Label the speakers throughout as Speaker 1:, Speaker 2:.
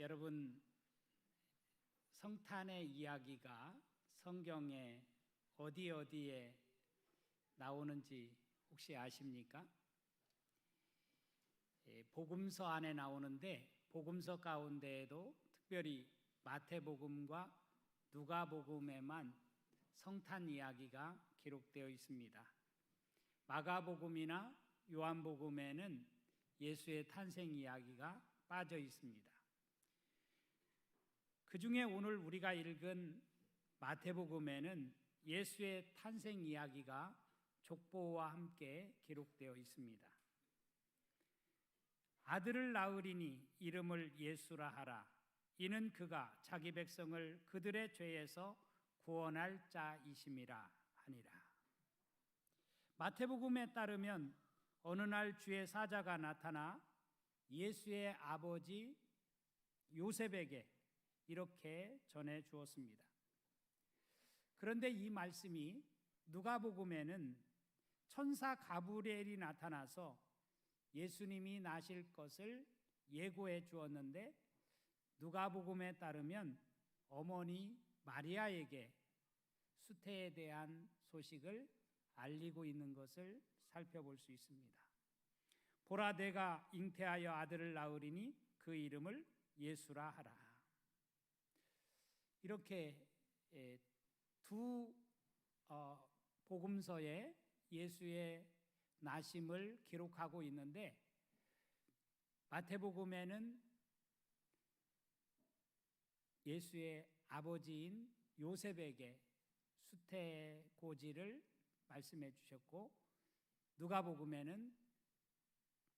Speaker 1: 여러분, 성탄의 이야기가 성경에 어디에 나오는지 혹시 아십니까? 복음서 안에 나오는데 복음서 가운데에도 특별히 마태복음과 누가복음에만 성탄 이야기가 기록되어 있습니다. 마가복음이나 요한복음에는 예수의 탄생 이야기가 빠져 있습니다. 그 중에 오늘 우리가 읽은 마태복음에는 예수의 탄생 이야기가 족보와 함께 기록되어 있습니다. 아들을 낳으리니 이름을 예수라 하라. 이는 그가 자기 백성을 그들의 죄에서 구원할 자이심이라 하니라. 마태복음에 따르면 어느 날 주의 사자가 나타나 예수의 아버지 요셉에게 이렇게 전해 주었습니다. 그런데 이 말씀이 누가복음에는 천사 가브리엘이 나타나서 예수님이 나실 것을 예고해 주었는데 누가복음에 따르면 어머니 마리아에게 수태에 대한 소식을 알리고 있는 것을 살펴볼 수 있습니다. 보라, 내가 잉태하여 아들을 낳으리니 그 이름을 예수라 하라. 이렇게 두 복음서에 예수의 나심을 기록하고 있는데 마태복음에는 예수의 아버지인 요셉에게 수태의 고지를 말씀해 주셨고 누가복음에는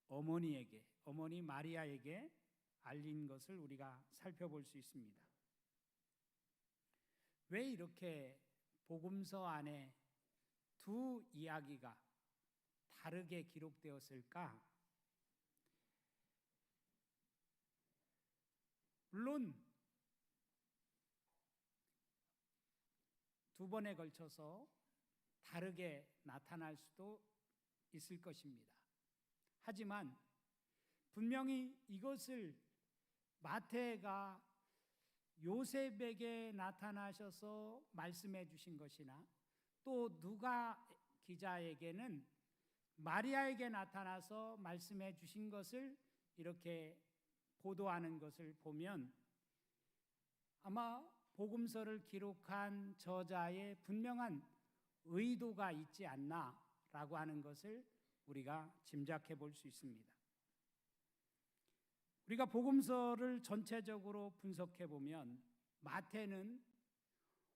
Speaker 1: 어머니 마리아에게 알린 것을 우리가 살펴볼 수 있습니다. 왜 이렇게 복음서 안에 두 이야기가 다르게 기록되었을까? 물론 두 번에 걸쳐서 다르게 나타날 수도 있을 것입니다. 하지만 분명히 이것을 마태가 요셉에게 나타나셔서 말씀해 주신 것이나 또 누가 기자에게는 마리아에게 나타나서 말씀해 주신 것을 이렇게 보도하는 것을 보면 아마 복음서를 기록한 저자의 분명한 의도가 있지 않나라고 하는 것을 우리가 짐작해 볼 수 있습니다. 우리가 복음서를 전체적으로 분석해 보면 마태는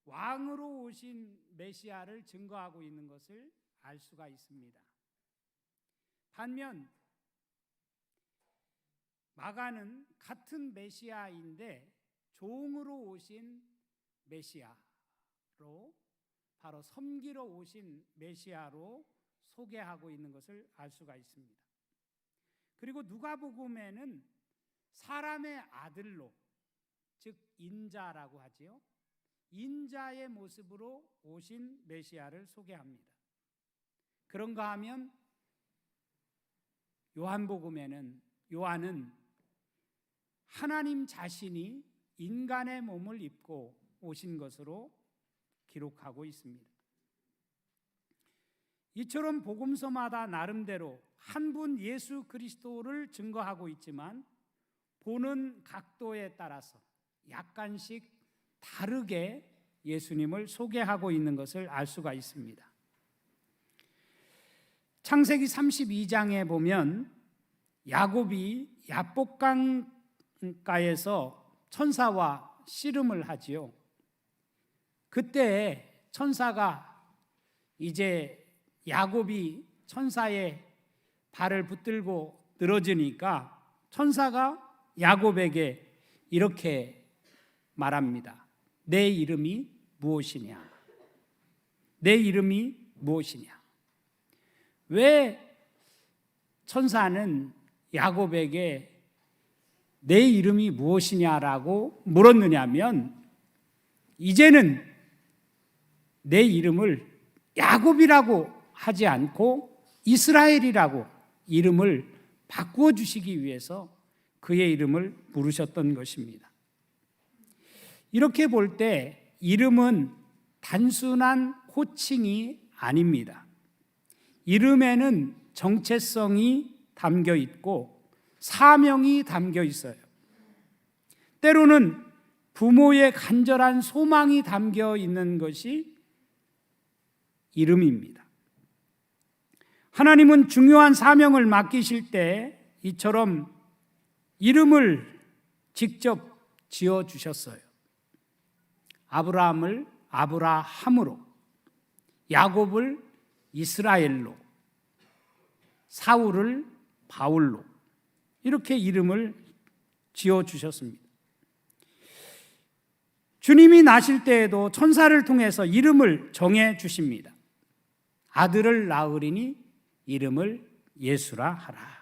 Speaker 1: 왕으로 오신 메시아를 증거하고 있는 것을 알 수가 있습니다. 반면 마가는 같은 메시아인데 종으로 오신 메시아로, 바로 섬기러 오신 메시아로 소개하고 있는 것을 알 수가 있습니다. 그리고 누가복음에는 사람의 아들로, 즉 인자라고 하지요. 인자의 모습으로 오신 메시아를 소개합니다. 그런가 하면 요한은 하나님 자신이 인간의 몸을 입고 오신 것으로 기록하고 있습니다. 이처럼 복음서마다 나름대로 한 분 예수 그리스도를 증거하고 있지만 보는 각도에 따라서 약간씩 다르게 예수님을 소개하고 있는 것을 알 수가 있습니다. 창세기 32장에 보면 야곱이 야복강가에서 천사와 씨름을 하지요. 그때 천사가 이제 야곱이 천사의 발을 붙들고 늘어지니까 천사가 야곱에게 이렇게 말합니다. 내 이름이 무엇이냐? 내 이름이 무엇이냐? 왜 천사는 야곱에게 내 이름이 무엇이냐라고 물었느냐면 이제는 내 이름을 야곱이라고 하지 않고 이스라엘이라고 이름을 바꾸어 주시기 위해서 그의 이름을 부르셨던 것입니다. 이렇게 볼 때 이름은 단순한 호칭이 아닙니다. 이름에는 정체성이 담겨 있고 사명이 담겨 있어요. 때로는 부모의 간절한 소망이 담겨 있는 것이 이름입니다. 하나님은 중요한 사명을 맡기실 때 이처럼 이름을 직접 지어주셨어요. 아브라함을 아브라함으로, 야곱을 이스라엘로, 사울을 바울로 이렇게 이름을 지어주셨습니다. 주님이 나실 때에도 천사를 통해서 이름을 정해 주십니다. 아들을 낳으리니 이름을 예수라 하라.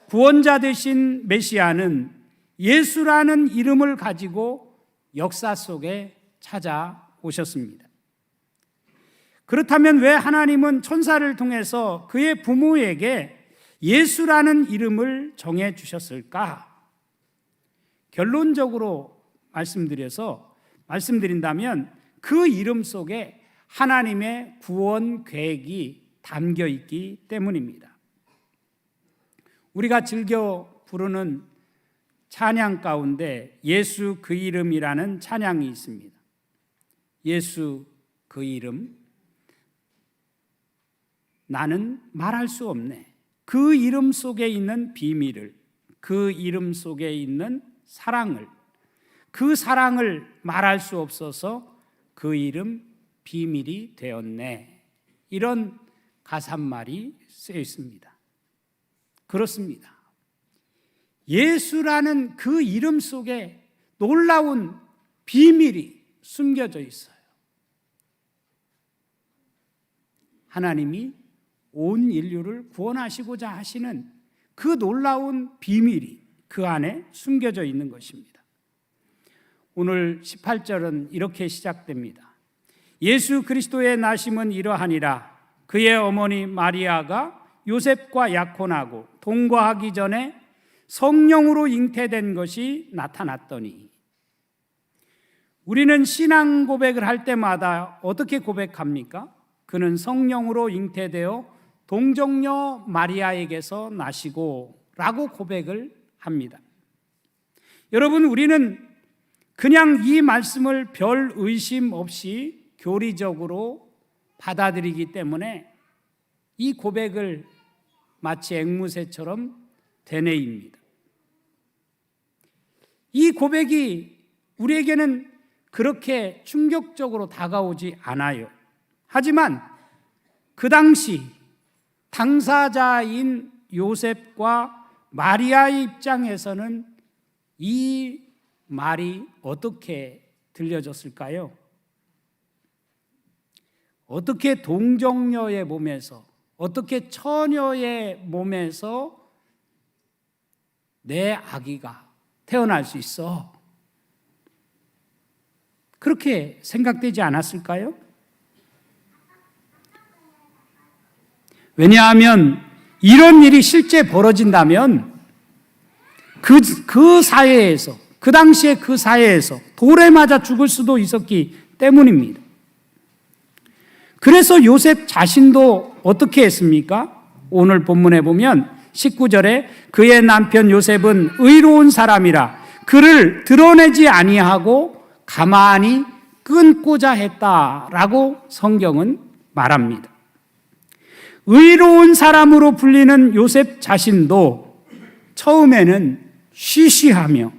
Speaker 1: 구원자 되신 메시아는 예수라는 이름을 가지고 역사 속에 찾아오셨습니다. 그렇다면 왜 하나님은 천사를 통해서 그의 부모에게 예수라는 이름을 정해 주셨을까? 결론적으로 말씀드린다면 그 이름 속에 하나님의 구원 계획이 담겨 있기 때문입니다. 우리가 즐겨 부르는 찬양 가운데 예수 그 이름이라는 찬양이 있습니다. 예수 그 이름, 나는 말할 수 없네. 그 이름 속에 있는 비밀을, 그 이름 속에 있는 사랑을, 그 사랑을 말할 수 없어서 그 이름 비밀이 되었네. 이런 가사말이 쓰여 있습니다. 그렇습니다. 예수라는 그 이름 속에 놀라운 비밀이 숨겨져 있어요. 하나님이 온 인류를 구원하시고자 하시는 그 놀라운 비밀이 그 안에 숨겨져 있는 것입니다. 오늘 18절은 이렇게 시작됩니다. 예수 그리스도의 나심은 이러하니라. 그의 어머니 마리아가 요셉과 약혼하고 동거하기 전에 성령으로 잉태된 것이 나타났더니. 우리는 신앙 고백을 할 때마다 어떻게 고백합니까? 그는 성령으로 잉태되어 동정녀 마리아에게서 나시고 라고 고백을 합니다. 여러분, 우리는 그냥 이 말씀을 별 의심 없이 교리적으로 받아들이기 때문에 이 고백을 마치 앵무새처럼 되뇌입니다. 이 고백이 우리에게는 그렇게 충격적으로 다가오지 않아요. 하지만 그 당시 당사자인 요셉과 마리아의 입장에서는 이 말이 어떻게 들려졌을까요? 어떻게 동정녀의 몸에서, 어떻게 처녀의 몸에서 내 아기가 태어날 수 있어? 그렇게 생각되지 않았을까요? 왜냐하면 이런 일이 실제 벌어진다면 그 사회에서, 그 당시에 그 사회에서 돌에 맞아 죽을 수도 있었기 때문입니다. 그래서 요셉 자신도 어떻게 했습니까? 오늘 본문에 보면 19절에 그의 남편 요셉은 의로운 사람이라 그를 드러내지 아니하고 가만히 끊고자 했다라고 성경은 말합니다. 의로운 사람으로 불리는 요셉 자신도 처음에는 쉬쉬하며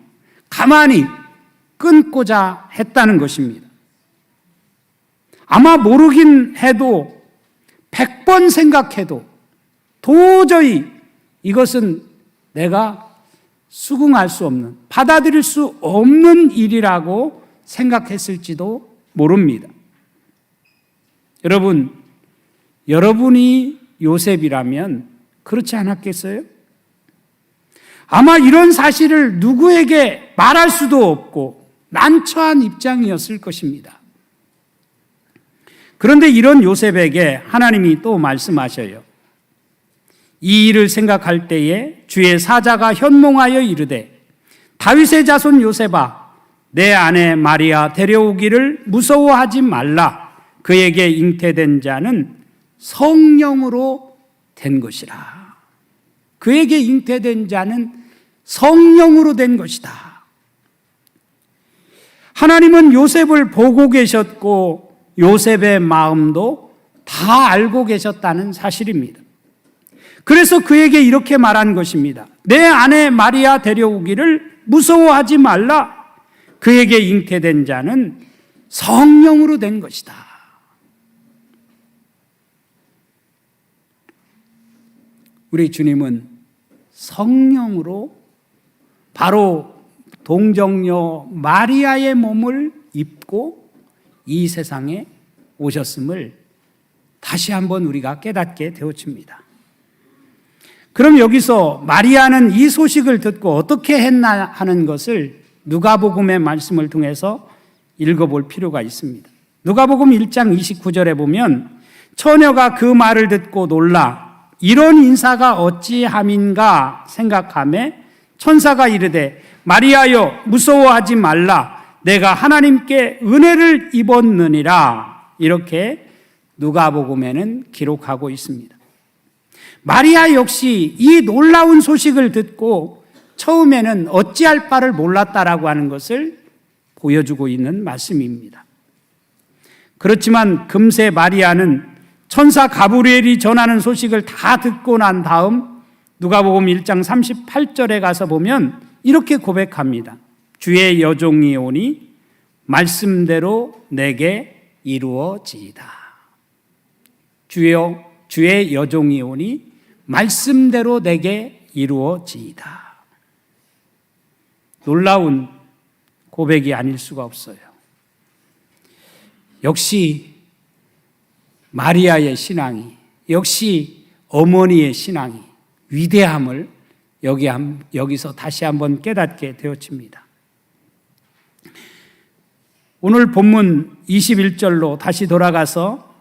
Speaker 1: 가만히 끊고자 했다는 것입니다. 아마 모르긴 해도 100번 생각해도 도저히 이것은 내가 수긍할 수 없는, 받아들일 수 없는 일이라고 생각했을지도 모릅니다. 여러분이 요셉이라면 그렇지 않았겠어요? 아마 이런 사실을 누구에게 말할 수도 없고 난처한 입장이었을 것입니다. 그런데 이런 요셉에게 하나님이 또 말씀하셔요. 이 일을 생각할 때에 주의 사자가 현몽하여 이르되 다윗의 자손 요셉아 내 아내 마리아 데려오기를 무서워하지 말라. 그에게 잉태된 자는 성령으로 된 것이라. 그에게 잉태된 자는 성령으로 된 것이다. 하나님은 요셉을 보고 계셨고 요셉의 마음도 다 알고 계셨다는 사실입니다. 그래서 그에게 이렇게 말한 것입니다. 내 아내 마리아 데려오기를 무서워하지 말라. 그에게 잉태된 자는 성령으로 된 것이다. 우리 주님은 성령으로 바로 동정녀 마리아의 몸을 입고 이 세상에 오셨음을 다시 한번 우리가 깨닫게 되어집니다. 그럼 여기서 마리아는 이 소식을 듣고 어떻게 했나 하는 것을 누가복음의 말씀을 통해서 읽어볼 필요가 있습니다. 누가복음 1장 29절에 보면 처녀가 그 말을 듣고 놀라 이런 인사가 어찌함인가 생각하매 천사가 이르되 마리아여 무서워하지 말라. 내가 하나님께 은혜를 입었느니라. 이렇게 누가복음에는 기록하고 있습니다. 마리아 역시 이 놀라운 소식을 듣고 처음에는 어찌할 바를 몰랐다라고 하는 것을 보여주고 있는 말씀입니다. 그렇지만 금세 마리아는 천사 가브리엘이 전하는 소식을 다 듣고 난 다음 누가복음 1장 38절에 가서 보면 이렇게 고백합니다. 주의 여종이 오니 말씀대로 내게 이루어지이다. 주의 여종이 오니 말씀대로 내게 이루어지이다. 놀라운 고백이 아닐 수가 없어요. 역시 마리아의 신앙이, 역시 어머니의 신앙이 위대함을 여기서 다시 한번 깨닫게 되어집니다. 오늘 본문 21절로 다시 돌아가서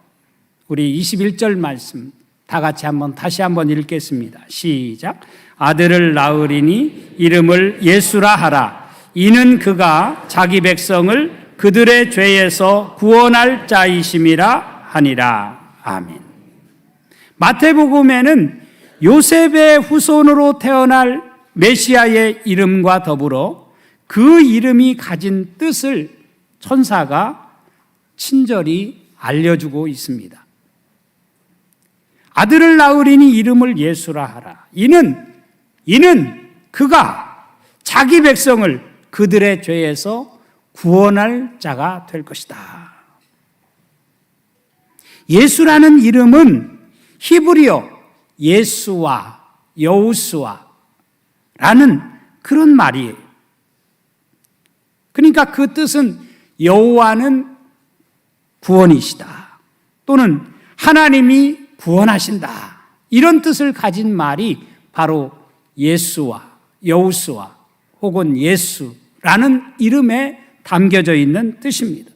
Speaker 1: 우리 21절 말씀 다 같이 다시 한번 읽겠습니다. 시작. 아들을 낳으리니 이름을 예수라 하라. 이는 그가 자기 백성을 그들의 죄에서 구원할 자이심이라 하니라. 아멘. 마태복음에는 요셉의 후손으로 태어날 메시아의 이름과 더불어 그 이름이 가진 뜻을 천사가 친절히 알려주고 있습니다. 아들을 낳으리니 이름을 예수라 하라. 이는 그가 자기 백성을 그들의 죄에서 구원할 자가 될 것이다. 예수라는 이름은 히브리어 예수와 여호수아 라는 그런 말이에요. 그러니까 그 뜻은 여호와는 구원이시다 또는 하나님이 구원하신다 이런 뜻을 가진 말이 바로 예수와 여호수아 혹은 예수라는 이름에 담겨져 있는 뜻입니다.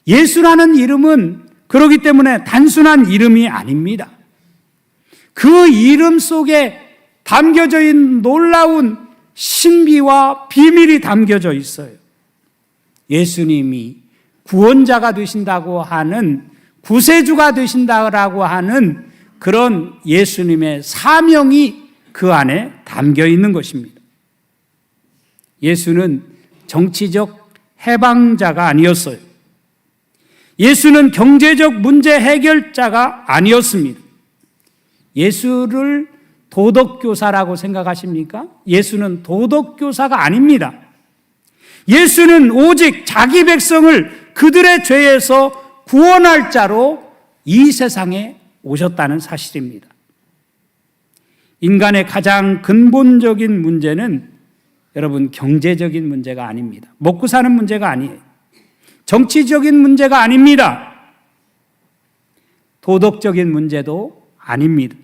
Speaker 1: 예수라는 이름은 그렇기 때문에 단순한 이름이 아닙니다. 그 이름 속에 담겨져 있는 놀라운 신비와 비밀이 담겨져 있어요. 예수님이 구원자가 되신다고 하는 구세주가 되신다고 하는 그런 예수님의 사명이 그 안에 담겨 있는 것입니다. 예수는 정치적 해방자가 아니었어요. 예수는 경제적 문제 해결자가 아니었습니다. 예수를 도덕교사라고 생각하십니까? 예수는 도덕교사가 아닙니다. 예수는 오직 자기 백성을 그들의 죄에서 구원할 자로 이 세상에 오셨다는 사실입니다. 인간의 가장 근본적인 문제는 여러분 경제적인 문제가 아닙니다. 먹고 사는 문제가 아니에요. 정치적인 문제가 아닙니다. 도덕적인 문제도 아닙니다.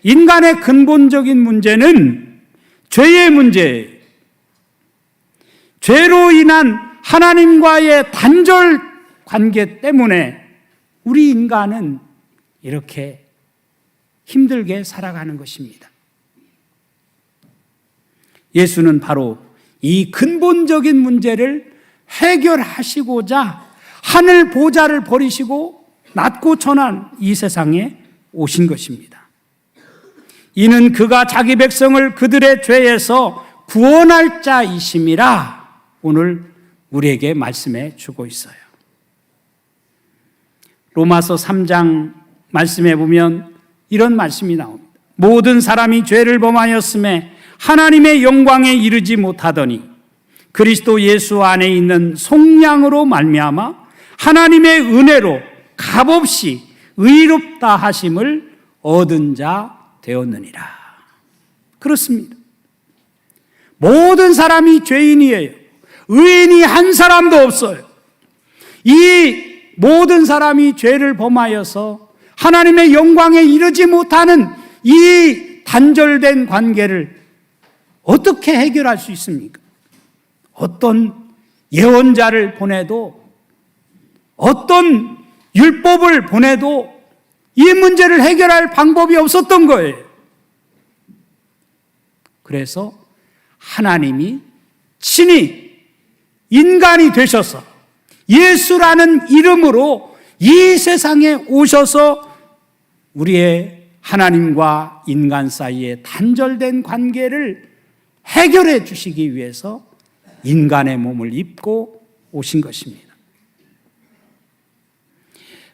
Speaker 1: 인간의 근본적인 문제는 죄의 문제예요. 죄로 인한 하나님과의 단절 관계 때문에 우리 인간은 이렇게 힘들게 살아가는 것입니다. 예수는 바로 이 근본적인 문제를 해결하시고자 하늘 보좌를 버리시고 낮고 천한 이 세상에 오신 것입니다. 이는 그가 자기 백성을 그들의 죄에서 구원할 자이심이라 오늘 우리에게 말씀해 주고 있어요. 로마서 3장 말씀해 보면 이런 말씀이 나옵니다. 모든 사람이 죄를 범하였음에 하나님의 영광에 이르지 못하더니 그리스도 예수 안에 있는 속량으로 말미암아 하나님의 은혜로 값없이 의롭다 하심을 얻은 자 되었느니라. 그렇습니다. 모든 사람이 죄인이에요. 의인이 한 사람도 없어요. 이 모든 사람이 죄를 범하여서 하나님의 영광에 이르지 못하는 이 단절된 관계를 어떻게 해결할 수 있습니까? 어떤 예언자를 보내도 어떤 율법을 보내도 이 문제를 해결할 방법이 없었던 거예요. 그래서 하나님이 친히 인간이 되셔서 예수라는 이름으로 이 세상에 오셔서 우리의 하나님과 인간 사이의 단절된 관계를 해결해 주시기 위해서 인간의 몸을 입고 오신 것입니다.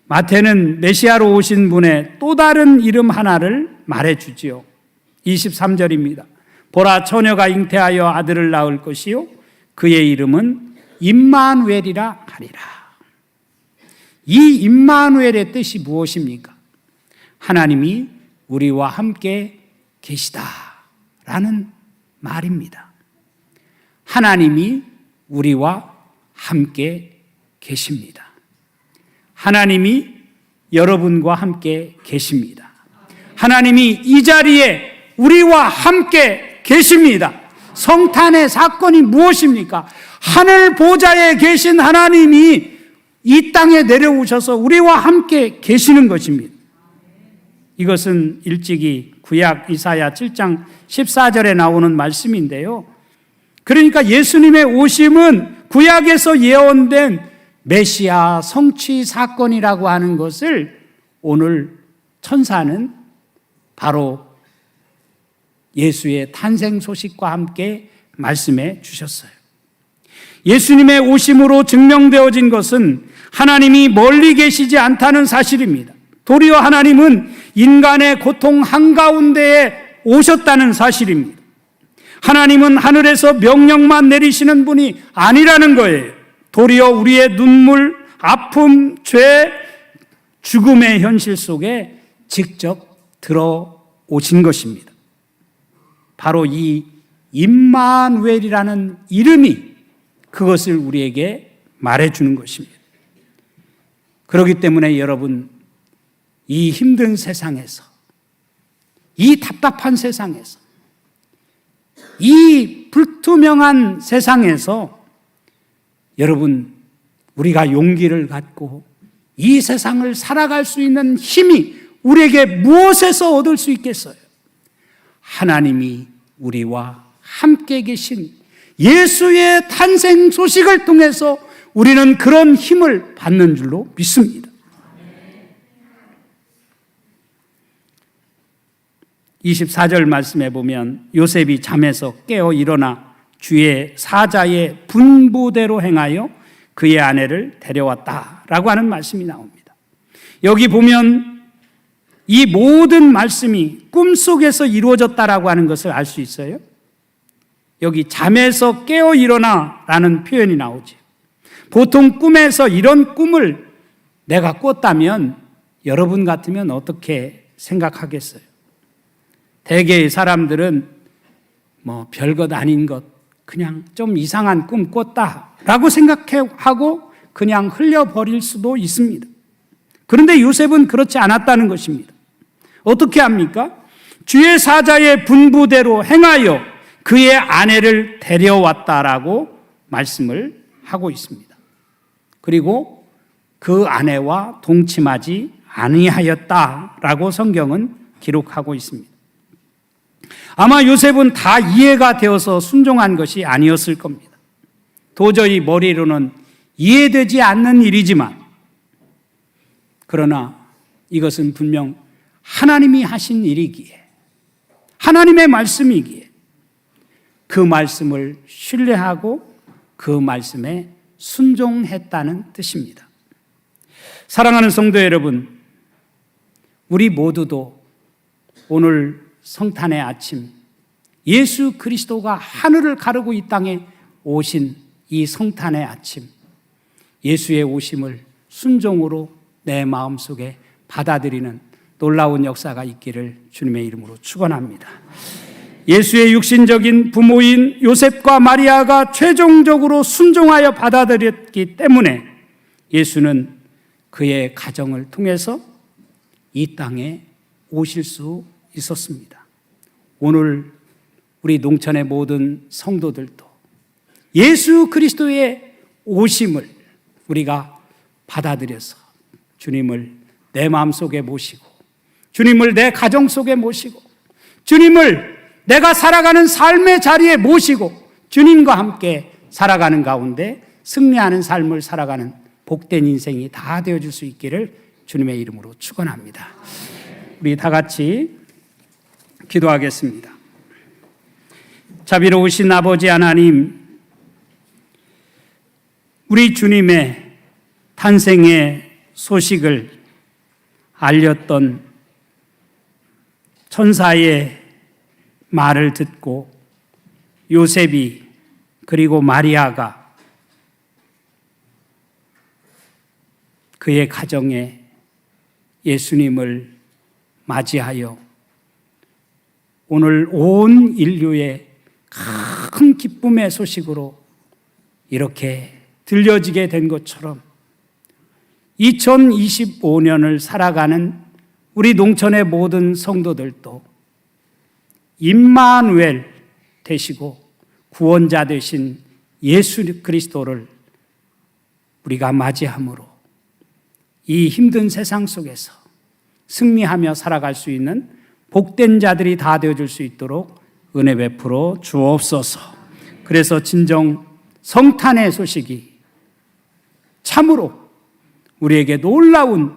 Speaker 1: 마태는 메시아로 오신 분의 또 다른 이름 하나를 말해주지요. 23절입니다. 보라, 처녀가 잉태하여 아들을 낳을 것이요 그의 이름은 임마누엘이라 하리라. 이 임마누엘의 뜻이 무엇입니까? 하나님이 우리와 함께 계시다라는 말입니다. 하나님이 우리와 함께 계십니다. 하나님이 여러분과 함께 계십니다. 하나님이 이 자리에 우리와 함께 계십니다. 성탄의 사건이 무엇입니까? 하늘 보좌에 계신 하나님이 이 땅에 내려오셔서 우리와 함께 계시는 것입니다. 이것은 일찍이 구약 이사야 7장 14절에 나오는 말씀인데요. 그러니까 예수님의 오심은 구약에서 예언된 메시아 성취 사건이라고 하는 것을 오늘 천사는 바로 예수의 탄생 소식과 함께 말씀해 주셨어요. 예수님의 오심으로 증명되어진 것은 하나님이 멀리 계시지 않다는 사실입니다. 도리어 하나님은 인간의 고통 한가운데에 오셨다는 사실입니다. 하나님은 하늘에서 명령만 내리시는 분이 아니라는 거예요. 도리어 우리의 눈물, 아픔, 죄, 죽음의 현실 속에 직접 들어오신 것입니다. 바로 이 임마누엘이라는 이름이 그것을 우리에게 말해주는 것입니다. 그렇기 때문에 여러분, 이 힘든 세상에서, 이 답답한 세상에서, 이 불투명한 세상에서 여러분, 우리가 용기를 갖고 이 세상을 살아갈 수 있는 힘이 우리에게 무엇에서 얻을 수 있겠어요? 하나님이 우리와 함께 계신 예수의 탄생 소식을 통해서 우리는 그런 힘을 받는 줄로 믿습니다. 24절 말씀해 보면 요셉이 잠에서 깨어 일어나 주의 사자의 분부대로 행하여 그의 아내를 데려왔다라고 하는 말씀이 나옵니다. 여기 보면 이 모든 말씀이 꿈속에서 이루어졌다라고 하는 것을 알 수 있어요. 여기 잠에서 깨어 일어나라는 표현이 나오죠. 보통 꿈에서 이런 꿈을 내가 꿨다면 여러분 같으면 어떻게 생각하겠어요? 대개의 사람들은 별것 아닌 것, 그냥 좀 이상한 꿈 꿨다라고 생각하고 그냥 흘려버릴 수도 있습니다. 그런데 요셉은 그렇지 않았다는 것입니다. 어떻게 합니까? 주의 사자의 분부대로 행하여 그의 아내를 데려왔다라고 말씀을 하고 있습니다. 그리고 그 아내와 동침하지 아니하였다라고 성경은 기록하고 있습니다. 아마 요셉은 다 이해가 되어서 순종한 것이 아니었을 겁니다. 도저히 머리로는 이해되지 않는 일이지만, 그러나 이것은 분명 하나님이 하신 일이기에, 하나님의 말씀이기에 그 말씀을 신뢰하고 그 말씀에 순종했다는 뜻입니다. 사랑하는 성도 여러분, 우리 모두도 오늘 성탄의 아침, 예수 그리스도가 하늘을 가르고 이 땅에 오신 이 성탄의 아침, 예수의 오심을 순종으로 내 마음속에 받아들이는 놀라운 역사가 있기를 주님의 이름으로 축원합니다. 예수의 육신적인 부모인 요셉과 마리아가 최종적으로 순종하여 받아들였기 때문에 예수는 그의 가정을 통해서 이 땅에 오실 수 있었습니다. 오늘 우리 농천의 모든 성도들도 예수 그리스도의 오심을 우리가 받아들여서 주님을 내 마음속에 모시고, 주님을 내 가정 속에 모시고, 주님을 내가 살아가는 삶의 자리에 모시고 주님과 함께 살아가는 가운데 승리하는 삶을 살아가는 복된 인생이 다 되어줄 수 있기를 주님의 이름으로 축원합니다. 우리 다 같이 기도하겠습니다. 자비로우신 아버지 하나님, 우리 주님의 탄생의 소식을 알렸던 천사의 말을 듣고 요셉이 그리고 마리아가 그의 가정에 예수님을 맞이하여 오늘 온 인류의 큰 기쁨의 소식으로 이렇게 들려지게 된 것처럼 2025년을 살아가는 우리 농천의 모든 성도들도 임마누엘 되시고 구원자 되신 예수 그리스도를 우리가 맞이함으로 이 힘든 세상 속에서 승리하며 살아갈 수 있는 복된 자들이 다 되어줄 수 있도록 은혜 베풀어 주옵소서. 그래서 진정 성탄의 소식이 참으로 우리에게 놀라운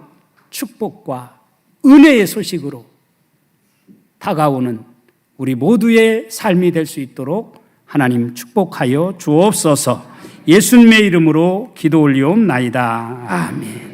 Speaker 1: 축복과 은혜의 소식으로 다가오는 우리 모두의 삶이 될 수 있도록 하나님 축복하여 주옵소서. 예수님의 이름으로 기도 올리옵나이다. 아멘.